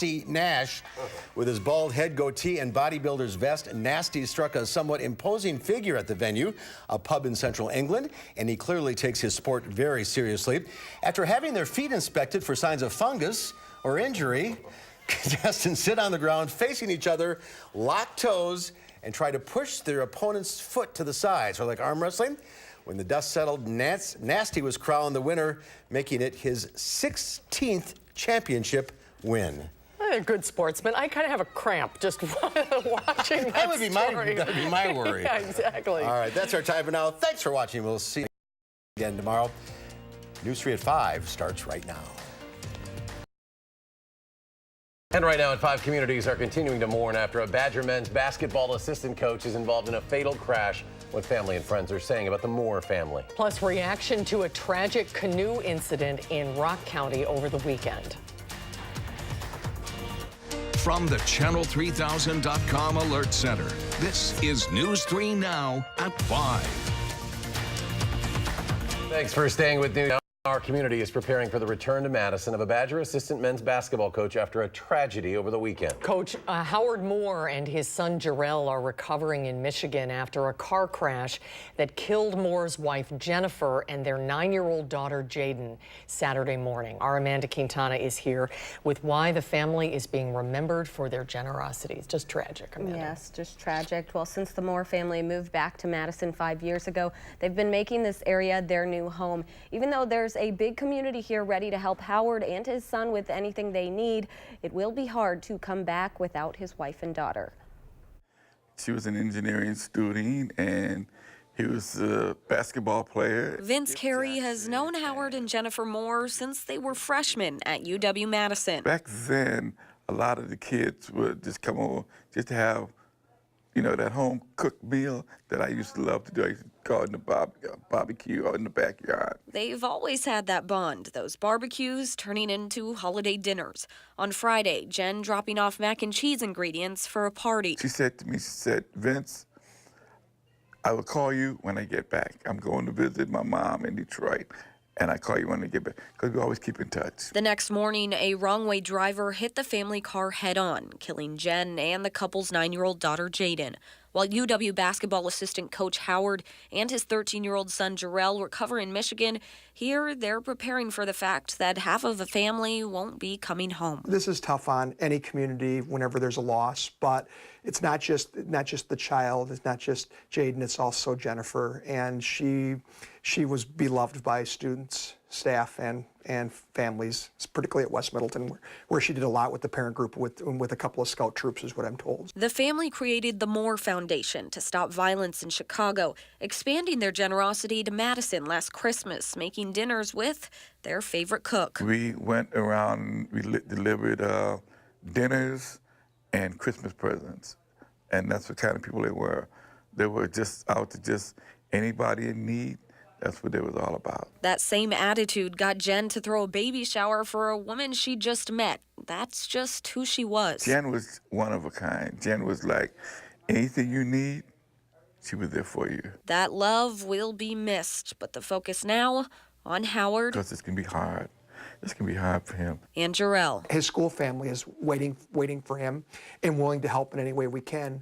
Nasty Nash. With his bald head, goatee, and bodybuilder's vest, Nasty struck a somewhat imposing figure at the venue, a pub in central England, and he clearly takes his sport very seriously. After having their feet inspected for signs of fungus or injury, contestants sit on the ground facing each other, lock toes, and try to push their opponent's foot to the side. So like arm wrestling. When the dust settled, Nasty was crowned the winner, making it his 16th championship win. A good sportsman. I kind of have a cramp just watching that would be my worry. Yeah, exactly. All right, that's our time for now. Thanks for watching. We'll see you again tomorrow. News 3 at 5 starts right now. And right now, 5 communities are continuing to mourn after a Badger men's basketball assistant coach is involved in a fatal crash. What family and friends are saying about the Moore family. Plus, reaction to a tragic canoe incident in Rock County over the weekend. From the Channel3000.com Alert Center, this is News 3 Now at 5. Thanks for staying with News. Our community is preparing for the return to Madison of a Badger assistant men's basketball coach after a tragedy over the weekend. Coach Howard Moore and his son Jarrell are recovering in Michigan after a car crash that killed Moore's wife Jennifer and their 9-year-old daughter Jaden Saturday morning. Our Amanda Quintana is here with why the family is being remembered for their generosity. It's just tragic, Amanda. Yes, just tragic. Well, since the Moore family moved back to Madison 5 years ago, they've been making this area their new home. Even though there's a big community here ready to help Howard and his son with anything they need, it will be hard to come back without his wife and daughter. She was an engineering student and he was a basketball player. Vince Carey has known Howard and Jennifer Moore since they were freshmen at UW-Madison. Back then, a lot of the kids would just come over just to have, you know, that home cooked meal that I used to love to do. I used to go in the barbecue or in the backyard. They've always had that bond, those barbecues turning into holiday dinners. On Friday, Jen dropping off mac and cheese ingredients for a party. She said to me, she said, Vince, I will call you when I get back. I'm going to visit my mom in Detroit. And I call you when I get back, because we always keep in touch. The next morning, a wrong-way driver hit the family car head-on, killing Jen and the couple's 9-year-old daughter, Jaden. While UW basketball assistant coach Howard and his 13-year-old son, Jarrell, recover in Michigan, here they're preparing for the fact that half of the family won't be coming home. This is tough on any community whenever there's a loss, but it's not just the child, it's not just Jaden, it's also Jennifer, and she was beloved by students, staff, and families, particularly at West Middleton, where she did a lot with the parent group, with a couple of scout troops, is what I'm told. The family created the Moore Foundation to stop violence in Chicago, expanding their generosity to Madison last Christmas, making dinners with their favorite cook. We went around, we delivered dinners and Christmas presents, and that's what kind of people they were. They were just out to just anybody in need. That's what it was all about. That same attitude got Jen to throw a baby shower for a woman she just met. That's just who she was. Jen was one of a kind. Jen was like, anything you need, she was there for you. That love will be missed, but the focus now on Howard. Because it's going to be hard. It's going to be hard for him. And Jarrell. His school family is waiting for him and willing to help in any way we can.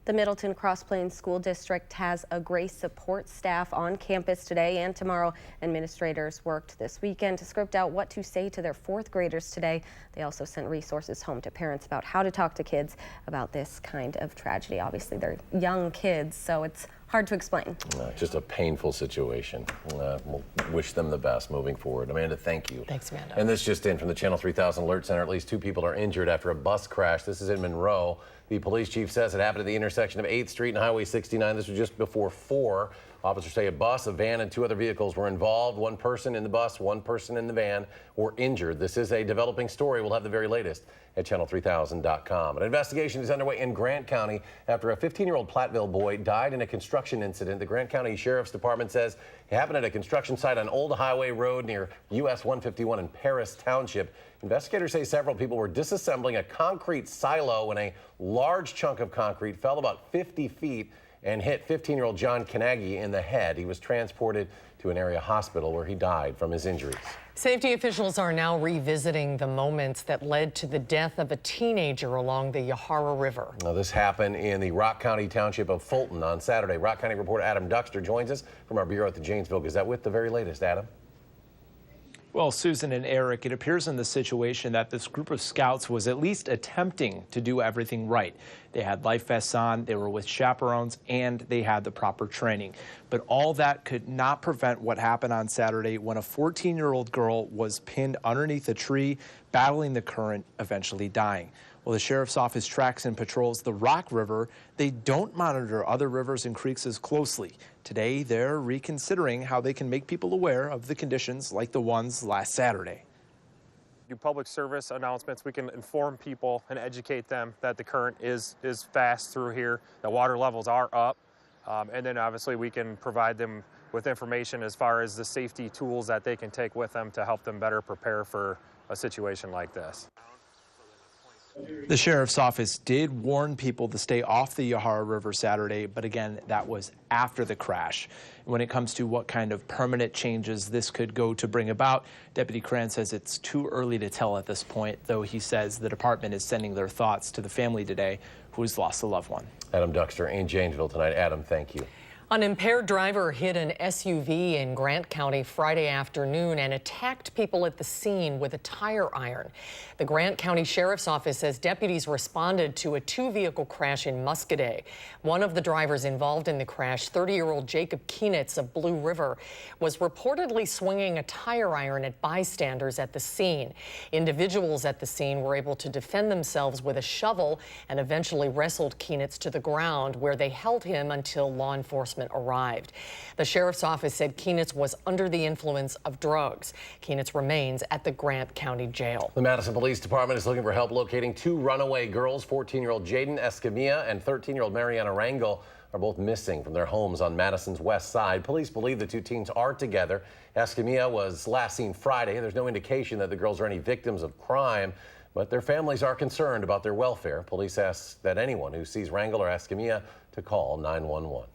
The Middleton Cross Plains School District has a GRACE support staff on campus today and tomorrow. Administrators worked this weekend to script out what to say to their 4th graders today. They also sent resources home to parents about how to talk to kids about this kind of tragedy. Obviously, they're young kids, so it's hard to explain. Just a painful situation. We'll wish them the best moving forward. Amanda, thank you. Thanks, Amanda. And this just in from the Channel 3000 Alert Center. At least 2 people are injured after a bus crash. This is in Monroe. The police chief says it happened at the intersection of 8th Street and Highway 69. This was just before 4. Officers say a bus, a van, and 2 other vehicles were involved. 1 person in the bus, 1 person in the van were injured. This is a developing story. We'll have the very latest at Channel3000.com. An investigation is underway in Grant County after a 15-year-old Platteville boy died in a construction incident. The Grant County Sheriff's Department says it happened at a construction site on Old Highway Road near US 151 in Paris Township. Investigators say several people were disassembling a concrete silo when a large chunk of concrete fell about 50 feet and hit 15-year-old John Kanagi in the head. He was transported to an area hospital where he died from his injuries. Safety officials are now revisiting the moments that led to the death of a teenager along the Yahara River. Now, this happened in the Rock County township of Fulton on Saturday. Rock County reporter Adam Duxter joins us from our bureau at the Janesville Gazette with the very latest. Adam. Well, Susan and Eric, it appears in the situation that this group of scouts was at least attempting to do everything right. They had life vests on, they were with chaperones, and they had the proper training. But all that could not prevent what happened on Saturday when a 14-year-old girl was pinned underneath a tree, battling the current, eventually dying. Well, the sheriff's office tracks and patrols the Rock River. They don't monitor other rivers and creeks as closely. Today, they're reconsidering how they can make people aware of the conditions like the ones last Saturday. Do public service announcements. We can inform people and educate them that the current is fast through here, that water levels are up, and then obviously we can provide them with information as far as the safety tools that they can take with them to help them better prepare for a situation like this. The sheriff's office did warn people to stay off the Yahara River Saturday, but again, that was after the crash. When it comes to what kind of permanent changes this could go to bring about, Deputy Cran says it's too early to tell at this point, though he says the department is sending their thoughts to the family today who has lost a loved one. Adam Duxter in Janesville tonight. Adam, thank you. An impaired driver hit an SUV in Grant County Friday afternoon and attacked people at the scene with a tire iron. The Grant County Sheriff's Office says deputies responded to a two-vehicle crash in Muscadet. One of the drivers involved in the crash, 30-year-old Jacob Kienitz of Blue River, was reportedly swinging a tire iron at bystanders at the scene. Individuals at the scene were able to defend themselves with a shovel and eventually wrestled Kienitz to the ground, where they held him until law enforcement arrived. The sheriff's office said Kienitz was under the influence of drugs. Kienitz remains at the Grant County Jail. The Madison Police Department is looking for help locating two runaway girls. 14-year-old Jaden Escamilla and 13-year-old Mariana Rangel are both missing from their homes on Madison's west side. Police believe the two teens are together. Escamilla was last seen Friday. There's no indication that the girls are any victims of crime, but their families are concerned about their welfare. Police ask that anyone who sees Rangel or Escamilla to call 911.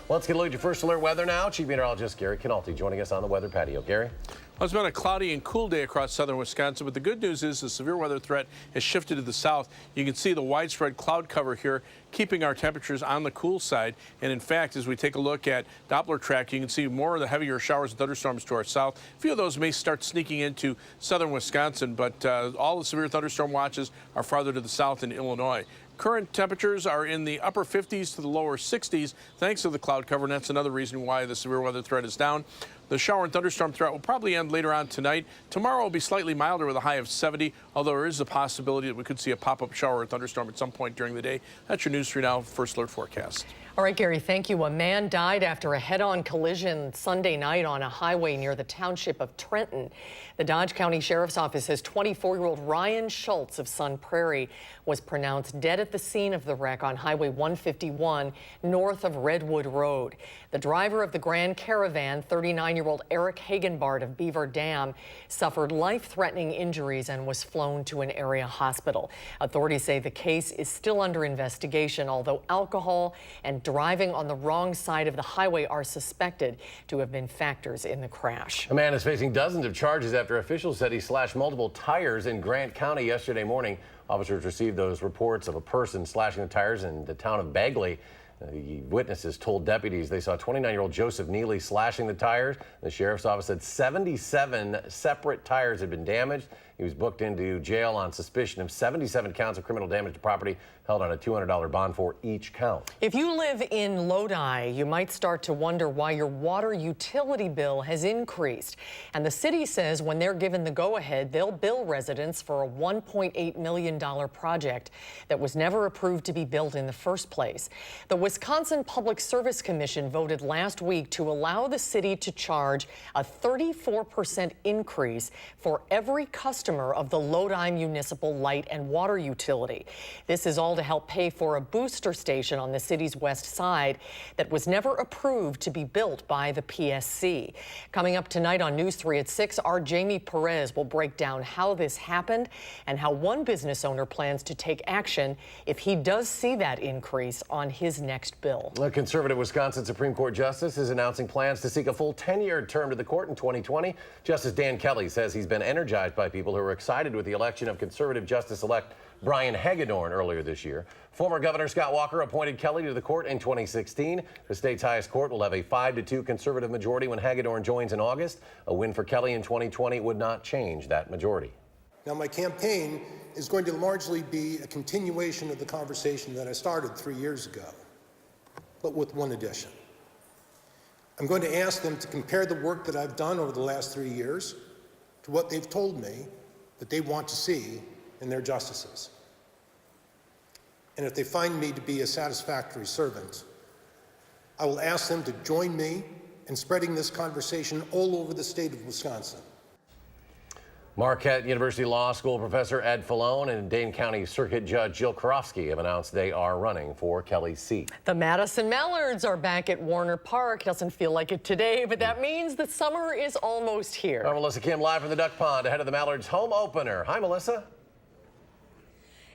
Let's get a look at your first alert weather now. Chief Meteorologist Gary Canalti joining us on the weather patio. Gary? Well, it's been a cloudy and cool day across southern Wisconsin, but the good news is the severe weather threat has shifted to the south. You can see the widespread cloud cover here, keeping our temperatures on the cool side. And in fact, as we take a look at Doppler track, you can see more of the heavier showers and thunderstorms to our south. A few of those may start sneaking into southern Wisconsin, but all the severe thunderstorm watches are farther to the south in Illinois. Current temperatures are in the upper 50s to the lower 60s thanks to the cloud cover, and that's another reason why the severe weather threat is down. The shower and thunderstorm threat will probably end later on tonight. Tomorrow will be slightly milder with a high of 70, although there is a possibility that we could see a pop-up shower or thunderstorm at some point during the day. That's your News 3 Now First Alert forecast. All right, Gary, thank you. A man died after a head-on collision Sunday night on a highway near the township of Trenton. The Dodge County Sheriff's Office says 24-year-old Ryan Schultz of Sun Prairie was pronounced dead at the scene of the wreck on Highway 151 north of Redwood Road. The driver of the Grand Caravan, 39-year-old Eric Hagenbart of Beaver Dam, suffered life-threatening injuries and was flown to an area hospital. Authorities say the case is still under investigation, although alcohol and driving on the wrong side of the highway are suspected to have been factors in the crash. A man is facing dozens of charges after officials said he slashed multiple tires in Grant County yesterday morning. Officers received those reports of a person slashing the tires in the town of Bagley. The witnesses told deputies they saw 29-year-old Joseph Neely slashing the tires. The sheriff's office said 77 separate tires had been damaged. He was booked into jail on suspicion of 77 counts of criminal damage to property, held on a $200 bond for each count. If you live in Lodi, you might start to wonder why your water utility bill has increased. And the city says when they're given the go-ahead, they'll bill residents for a $1.8 million project that was never approved to be built in the first place. The Wisconsin Public Service Commission voted last week to allow the city to charge a 34% increase for every customer of the Lodi Municipal Light and Water Utility. This is all to help pay for a booster station on the city's west side that was never approved to be built by the PSC. Coming up tonight on News 3 at 6, our Jamie Perez will break down how this happened and how one business owner plans to take action if he does see that increase on his next next bill. A conservative Wisconsin Supreme Court justice is announcing plans to seek a full 10-year term to the court in 2020. Justice Dan Kelly says he's been energized by people who are excited with the election of conservative Justice-elect Brian Hagedorn earlier this year. Former Governor Scott Walker appointed Kelly to the court in 2016. The state's highest court will have a 5-2 conservative majority when Hagedorn joins in August. A win for Kelly in 2020 would not change that majority. Now, my campaign is going to largely be a continuation of the conversation that I started 3 years ago, but with one addition. I'm going to ask them to compare the work that I've done over the last 3 years to what they've told me that they want to see in their justices. And if they find me to be a satisfactory servant, I will ask them to join me in spreading this conversation all over the state of Wisconsin. Marquette University Law School professor Ed Falone and Dane County Circuit Judge Jill Karofsky have announced they are running for Kelly's seat. The Madison Mallards are back at Warner Park. Doesn't feel like it today, but that means the summer is almost here. Our Melissa Kim live from the Duck Pond ahead of the Mallards home opener. Hi, Melissa.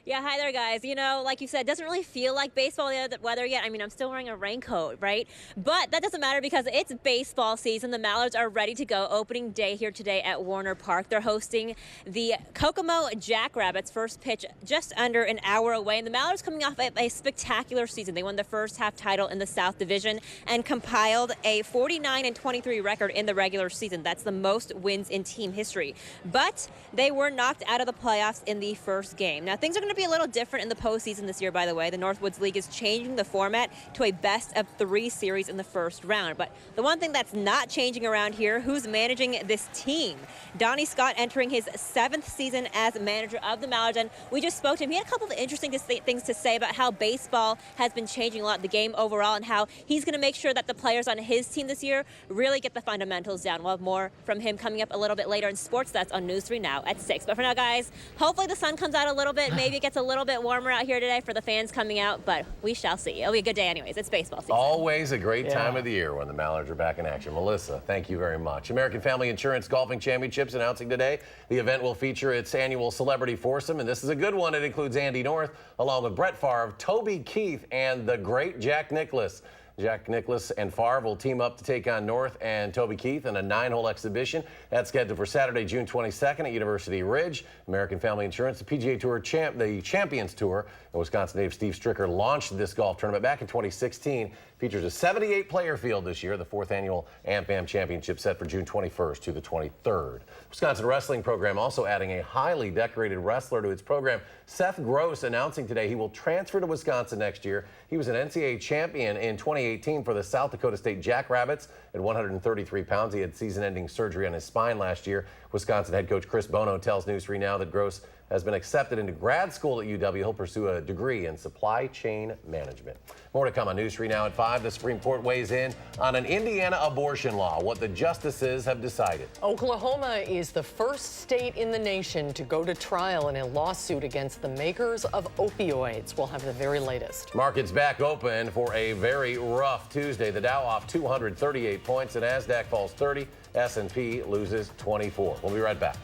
Yeah, hi there, guys. You know, like you said, it doesn't really feel like baseball weather yet. I mean, I'm still wearing a raincoat, right? But that doesn't matter because it's baseball season. The Mallards are ready to go. Opening day here today at Warner Park. They're hosting the Kokomo Jackrabbits. First pitch just under an hour away. And the Mallards coming off a spectacular season. They won the first half title in the South Division and compiled a 49-23 record in the regular season. That's the most wins in team history. But they were knocked out of the playoffs in the first game. Now, things are going to be a little different in the postseason this year, by the way. The Northwoods League is changing the format to a best-of-3 series in the first round. But the one thing that's not changing around here, who's managing this team? Donnie Scott entering his 7th season as manager of the Mallards, and we just spoke to him. He had a couple of interesting things to say about how baseball has been changing a lot, the game overall, and how he's going to make sure that the players on his team this year really get the fundamentals down. We'll have more from him coming up a little bit later in sports. That's on News 3 Now at 6. But for now, guys, hopefully the sun comes out a little bit. Maybe it gets a little bit warmer out here today for the fans coming out, but we shall see. It'll be a good day anyways. It's baseball season. Always a great time of the year when the Mallards are back in action. Melissa, thank you very much. American Family Insurance Golfing Championships announcing today the event will feature its annual celebrity foursome, and this is a good one. It includes Andy North, along with Brett Favre, Toby Keith, and the great Jack Nicklaus. Jack Nicklaus and Favre will team up to take on North and Toby Keith in a 9-hole exhibition. That's scheduled for Saturday, June 22nd at University Ridge. American Family Insurance, the PGA Tour the Champions Tour, and Wisconsin native Steve Stricker launched this golf tournament back in 2016. Features a 78-player field this year. The 4th annual AmFam Championship set for June 21st to the 23rd. Wisconsin wrestling program also adding a highly decorated wrestler to its program. Seth Gross announcing today he will transfer to Wisconsin next year. He was an NCAA champion in 2018 for the South Dakota State Jackrabbits. At 133 pounds, he had season-ending surgery on his spine last year. Wisconsin head coach Chris Bono tells News 3 Now that Gross has been accepted into grad school at UW. He'll pursue a degree in supply chain management. More to come on News 3 Now at 5. The Supreme Court weighs in on an Indiana abortion law, what the justices have decided. Oklahoma is the first state in the nation to go to trial in a lawsuit against the makers of opioids. We'll have the very latest. Markets back open for a very rough Tuesday. The Dow off 238 points. The Nasdaq falls 30. S&P loses 24. We'll be right back.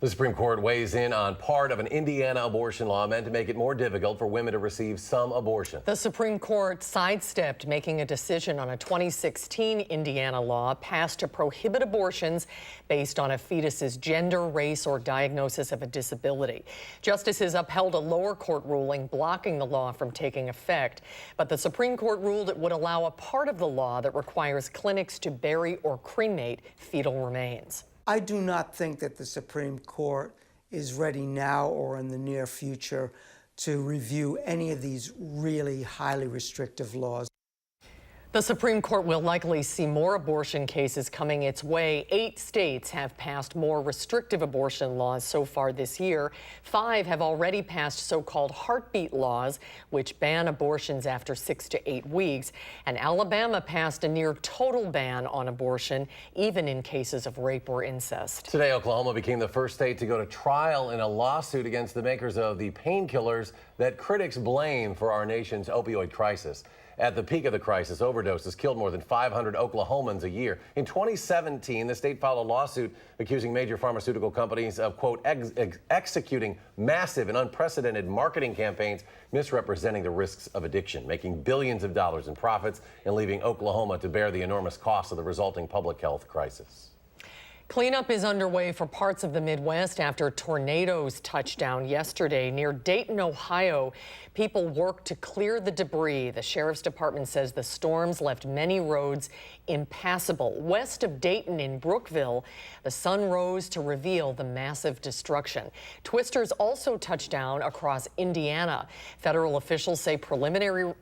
The Supreme Court weighs in on part of an Indiana abortion law meant to make it more difficult for women to receive some abortion. The Supreme Court sidestepped making a decision on a 2016 Indiana law passed to prohibit abortions based on a fetus's gender, race, or diagnosis of a disability. Justices upheld a lower court ruling blocking the law from taking effect, but the Supreme Court ruled it would allow a part of the law that requires clinics to bury or cremate fetal remains. I do not think that the Supreme Court is ready now or in the near future to review any of these really highly restrictive laws. The Supreme Court will likely see more abortion cases coming its way. 8 states have passed more restrictive abortion laws so far this year. 5 have already passed so-called heartbeat laws, which ban abortions after 6 to 8 weeks. And Alabama passed a near total ban on abortion, even in cases of rape or incest. Today, Oklahoma became the first state to go to trial in a lawsuit against the makers of the painkillers that critics blame for our nation's opioid crisis. At the peak of the crisis, overdoses killed more than 500 Oklahomans a year. In 2017, the state filed a lawsuit accusing major pharmaceutical companies of, quote, executing massive and unprecedented marketing campaigns misrepresenting the risks of addiction, making billions of dollars in profits and leaving Oklahoma to bear the enormous cost of the resulting public health crisis. Cleanup is underway for parts of the Midwest after tornadoes touched down yesterday near Dayton, Ohio. People worked to clear the debris. The sheriff's department says the storms left many roads impassable. West of Dayton in Brookville, the sun rose to reveal the massive destruction. Twisters also touched down across Indiana. Federal officials say preliminary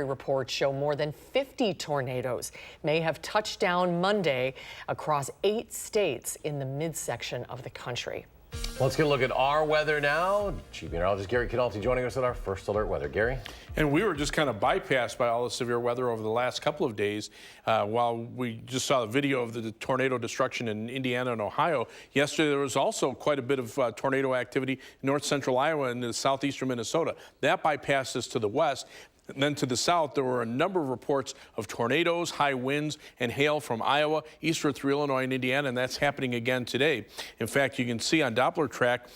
reports show more than 50 tornadoes may have touched down Monday across 8 states in the midsection of the country. Let's get a look at our weather now. Chief Meteorologist Gary Canalti joining us with our first alert weather. Gary? And we were just kind of bypassed by all the severe weather over the last couple of days. While we just saw the video of the tornado destruction in Indiana and Ohio, yesterday there was also quite a bit of tornado activity in north central Iowa and southeastern Minnesota. That bypassed us to the west. And then to the south, there were a number of reports of tornadoes, high winds, and hail from Iowa, eastward through Illinois and Indiana, and that's happening again today. In fact, you can see on Doppler track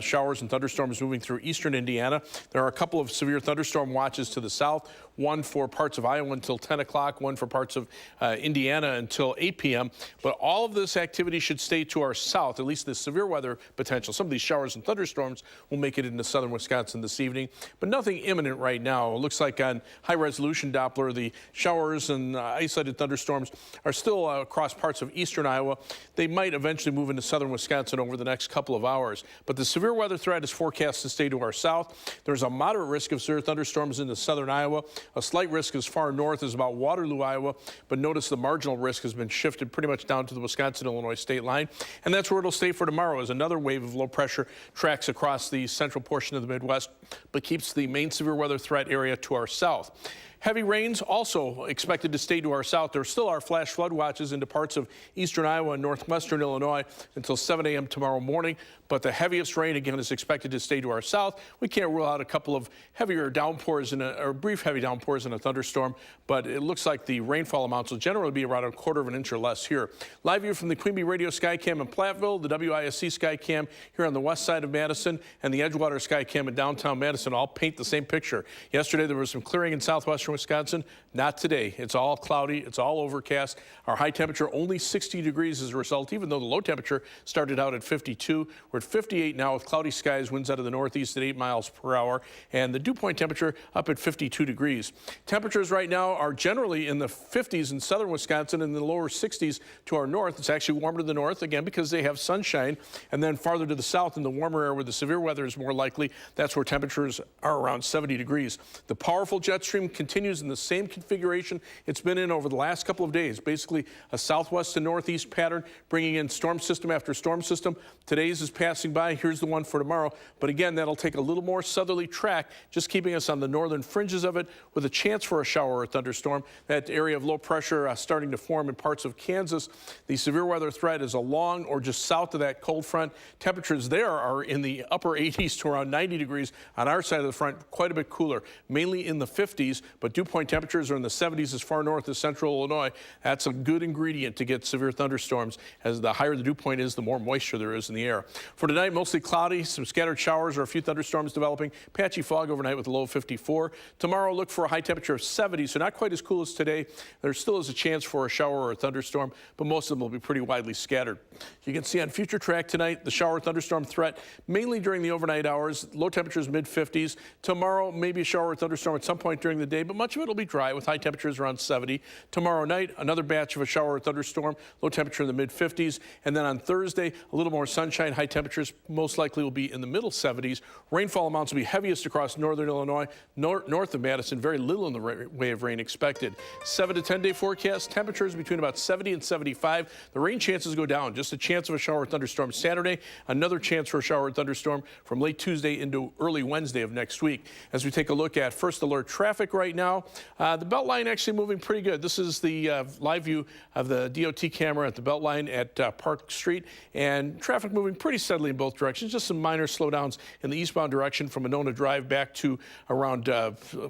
showers and thunderstorms moving through eastern Indiana. There are a couple of severe thunderstorm watches to the south, one for parts of Iowa until 10 o'clock, one for parts of Indiana until 8 p.m. But all of this activity should stay to our south, at least the severe weather potential. Some of these showers and thunderstorms will make it into southern Wisconsin this evening, but nothing imminent right now. It looks like on high-resolution Doppler, the showers and isolated thunderstorms are still across parts of eastern Iowa. They might eventually move into southern Wisconsin over the next couple of hours. But the severe weather threat is forecast to stay to our south. There's a moderate risk of severe thunderstorms into southern Iowa. A slight risk as far north as about Waterloo, Iowa. But notice the marginal risk has been shifted pretty much down to the Wisconsin-Illinois state line. And that's where it'll stay for tomorrow as another wave of low pressure tracks across the central portion of the Midwest, but keeps the main severe weather threat area to our south. Heavy rains also expected to stay to our south. There still are flash flood watches into parts of eastern Iowa and northwestern Illinois until 7 a.m. tomorrow morning. But the heaviest rain, again, is expected to stay to our south. We can't rule out a couple of heavier downpours or brief heavy downpours in a thunderstorm, but it looks like the rainfall amounts will generally be around 1/4 inch or less here. Live view from the Queen Bee Radio Skycam in Platteville, the WISC Skycam here on the west side of Madison, and the Edgewater Skycam in downtown Madison all paint the same picture. Yesterday, there was some clearing in southwestern Wisconsin. Not today. It's all cloudy. It's all overcast. Our high temperature only 60 degrees as a result, even though the low temperature started out at 52. We're at 58 now with cloudy skies, winds out of the northeast at 8 miles per hour, and the dew point temperature up at 52 degrees. Temperatures right now are generally in the 50s in southern Wisconsin and the lower 60s to our north. It's actually warmer to the north, again, because they have sunshine. And then farther to the south in the warmer area where the severe weather is more likely, that's where temperatures are around 70 degrees. The powerful jet stream continues in the same configuration it's been in over the last couple of days. Basically a southwest to northeast pattern, bringing in storm system after storm system. Today's is passing by. Here's the one for tomorrow. But again, that'll take a little more southerly track, just keeping us on the northern fringes of it with a chance for a shower or thunderstorm. That area of low pressure starting to form in parts of Kansas. The severe weather threat is along or just south of that cold front. Temperatures there are in the upper 80s to around 90 degrees. On our side of the front, quite a bit cooler, mainly in the 50s, but but dew point temperatures are in the 70s as far north as central Illinois. That's a good ingredient to get severe thunderstorms, as the higher the dew point is, the more moisture there is in the air. For tonight, mostly cloudy, some scattered showers or a few thunderstorms developing, patchy fog overnight with a low of 54. Tomorrow, look for a high temperature of 70, so not quite as cool as today. There still is a chance for a shower or a thunderstorm, but most of them will be pretty widely scattered. You can see on future track tonight the shower thunderstorm threat mainly during the overnight hours. Low temperatures mid-50s. Tomorrow, maybe a shower or thunderstorm at some point during the day, but much of it will be dry with high temperatures around 70. Tomorrow night, another batch of a shower or thunderstorm, low temperature in the mid-50s. And then on Thursday, a little more sunshine. High temperatures most likely will be in the middle 70s. Rainfall amounts will be heaviest across northern Illinois, north of Madison. Very little in the way of rain expected. 7 to 10 day forecast, temperatures between about 70 and 75. The rain chances go down. Just a chance of a shower or thunderstorm Saturday. Another chance for a shower or thunderstorm from late Tuesday into early Wednesday of next week. As we take a look at first alert traffic right now, the Beltline actually moving pretty good. This is the live view of the DOT camera at the Beltline at Park Street, and traffic moving pretty steadily in both directions. Just some minor slowdowns in the eastbound direction from Monona Drive back to around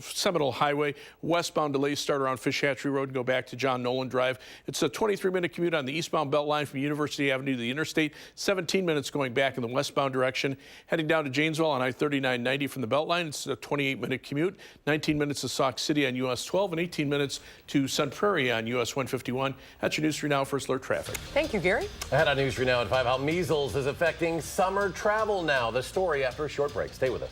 Seminole Highway. Westbound delays start around Fish Hatchery Road and go back to John Nolan Drive. It's a 23-minute commute on the eastbound Beltline from University Avenue to the interstate, 17 minutes going back in the westbound direction. Heading down to Janesville on I-3990 from the Beltline, it's a 28-minute commute, 19 minutes to Sauk City on US 12 and 18 minutes to Sun Prairie on US 151. That's your News 3 Now First Alert Traffic. Thank you, Gary. Ahead on News 3 Now at 5, how measles is affecting summer travel now. The story after a short break. Stay with us.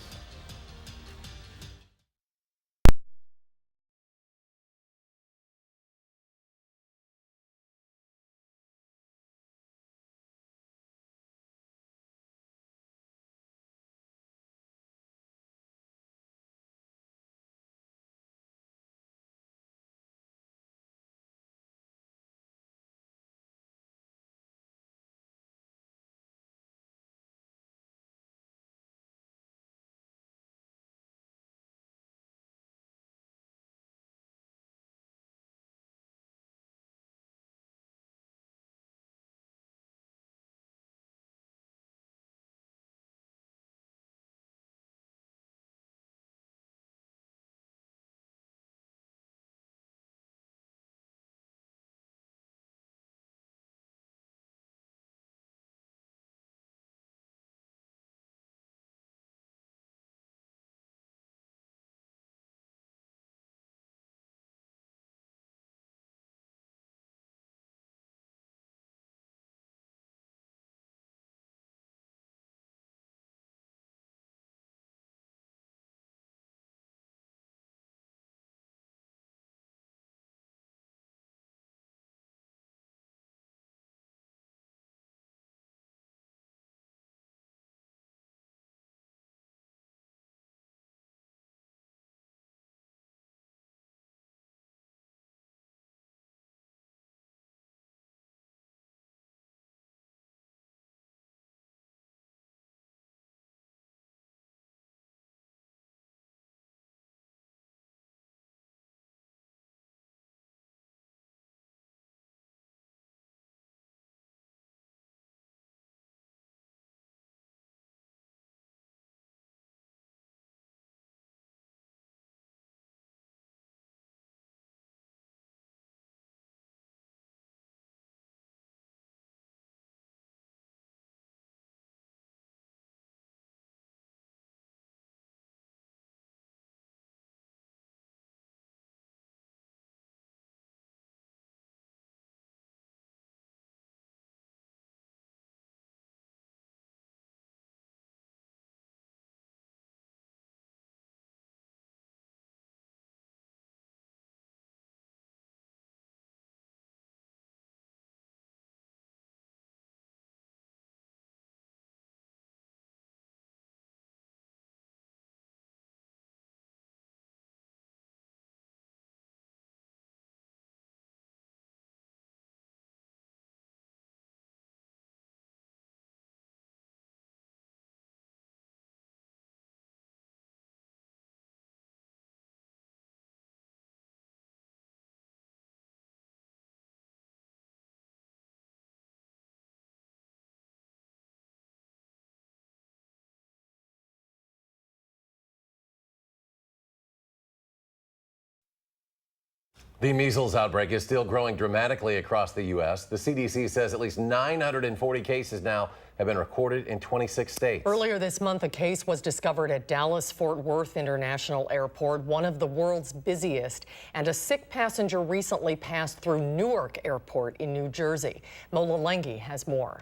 The measles outbreak is still growing dramatically across the U.S. The CDC says at least 940 cases now have been recorded in 26 states. Earlier this month, a case was discovered at Dallas-Fort Worth International Airport, one of the world's busiest, and a sick passenger recently passed through Newark Airport in New Jersey. Mola Lengi has more.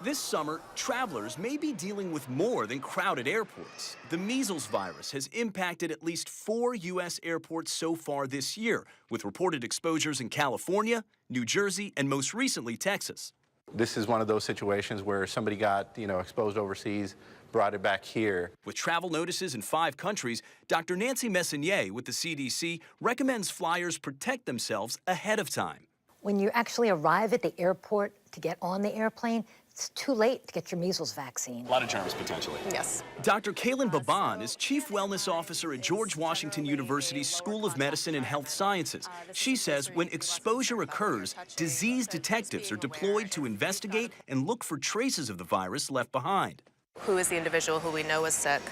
This summer, travelers may be dealing with more than crowded airports. The measles virus has impacted at least 4 U.S. airports so far this year, with reported exposures in California, New Jersey, and most recently, Texas. This is one of those situations where somebody got, exposed overseas, brought it back here. With travel notices in 5 countries, Dr. Nancy Messonnier with the CDC recommends flyers protect themselves ahead of time. When you actually arrive at the airport to get on the airplane, it's too late to get your measles vaccine. A lot of germs, potentially. Yes. Dr. Kaylin Baban is Chief Wellness Officer at George Washington University's School of Medicine and Health Sciences. She says when exposure occurs, disease detectives are deployed to investigate and look for traces of the virus left behind. Who is the individual who we know is sick?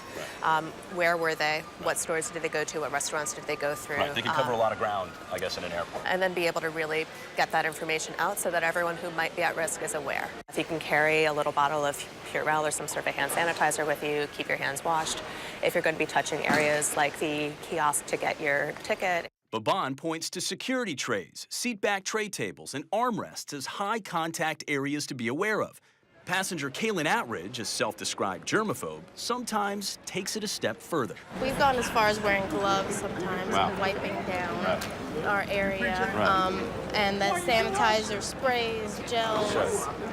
Where were they? What stores did they go to? What restaurants did they go through? Right, they can cover a lot of ground, I guess, in an airport. And then be able to really get that information out so that everyone who might be at risk is aware. If you can carry a little bottle of Purell or some sort of hand sanitizer with you, keep your hands washed. If you're going to be touching areas like the kiosk to get your ticket. Baban points to security trays, seat-back tray tables, and armrests as high-contact areas to be aware of. Passenger Kaylin Atridge, a self-described germaphobe, sometimes takes it a step further. We've gone as far as wearing gloves sometimes and wiping down our area. And the sanitizer, sprays, gels,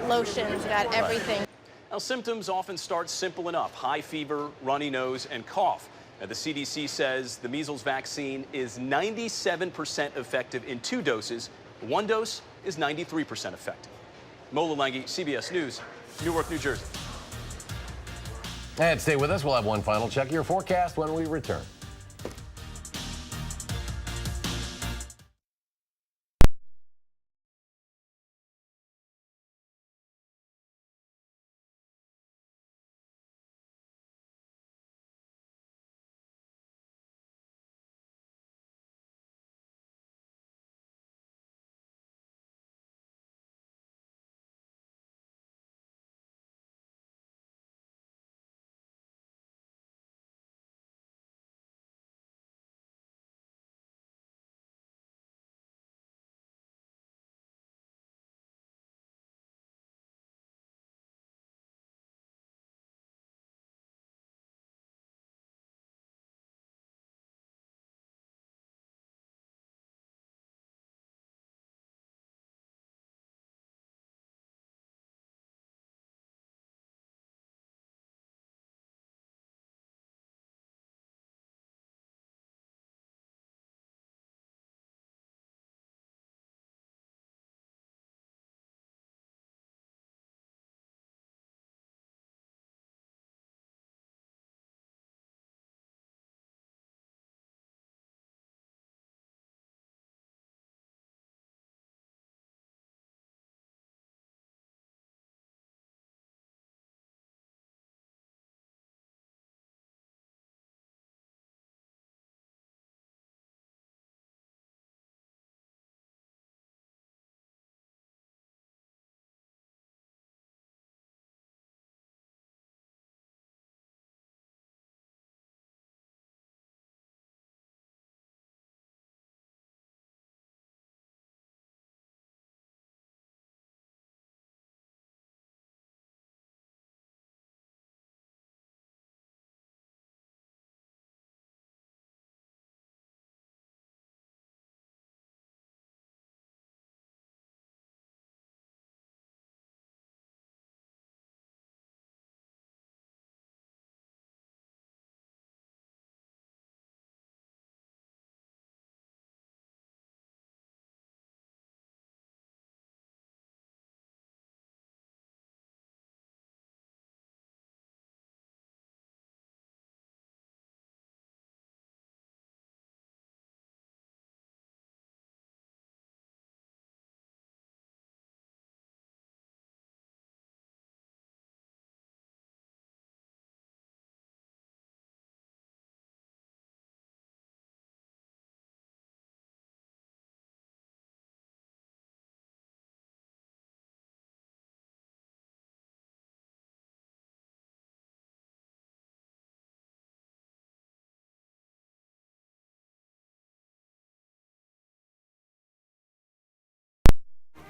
lotions, got everything. Now, symptoms often start simple enough: high fever, runny nose, and cough. Now, the CDC says the measles vaccine is 97% effective in 2 doses. 1 dose is 93% effective. Mola Lengi, CBS News, Newark, New Jersey. And stay with us. We'll have one final check of your forecast when we return.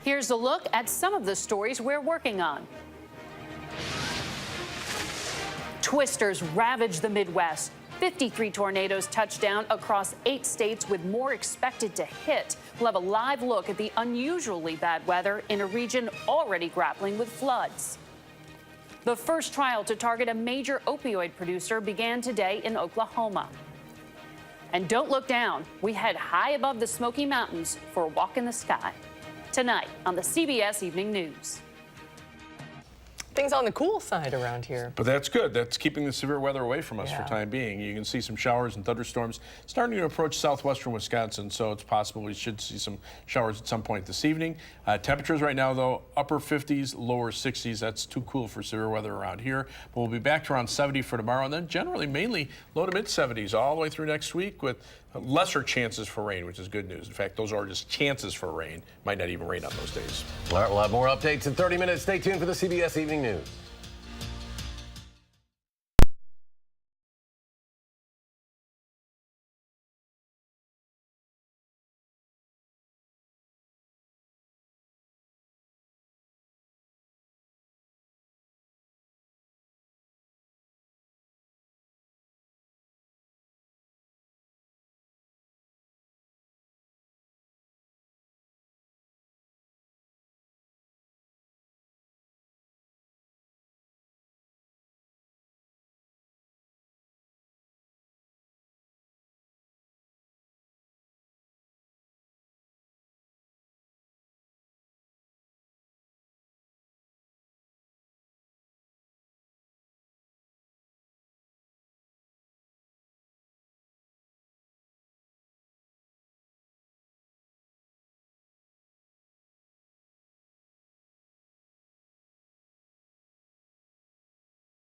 Here's a look at some of the stories we're working on. Twisters ravage the Midwest. 53 tornadoes touched down across 8 states, with more expected to hit. We'll have a live look at the unusually bad weather in a region already grappling with floods. The first trial to target a major opioid producer began today in Oklahoma. And don't look down. We head high above the Smoky Mountains for a walk in the sky. Tonight on the CBS Evening News. Things on the cool side around here. But that's good. That's keeping the severe weather away from us for time being. You can see some showers and thunderstorms starting to approach southwestern Wisconsin, so it's possible we should see some showers at some point this evening. Temperatures right now, though, upper 50s, lower 60s. That's too cool for severe weather around here. But we'll be back to around 70 for tomorrow, and then generally mainly low to mid 70s all the way through next week, with lesser chances for rain, which is good news. In fact, those are just chances for rain. Might not even rain on those days. All right, we'll have more updates in 30 minutes. Stay tuned for the CBS Evening News.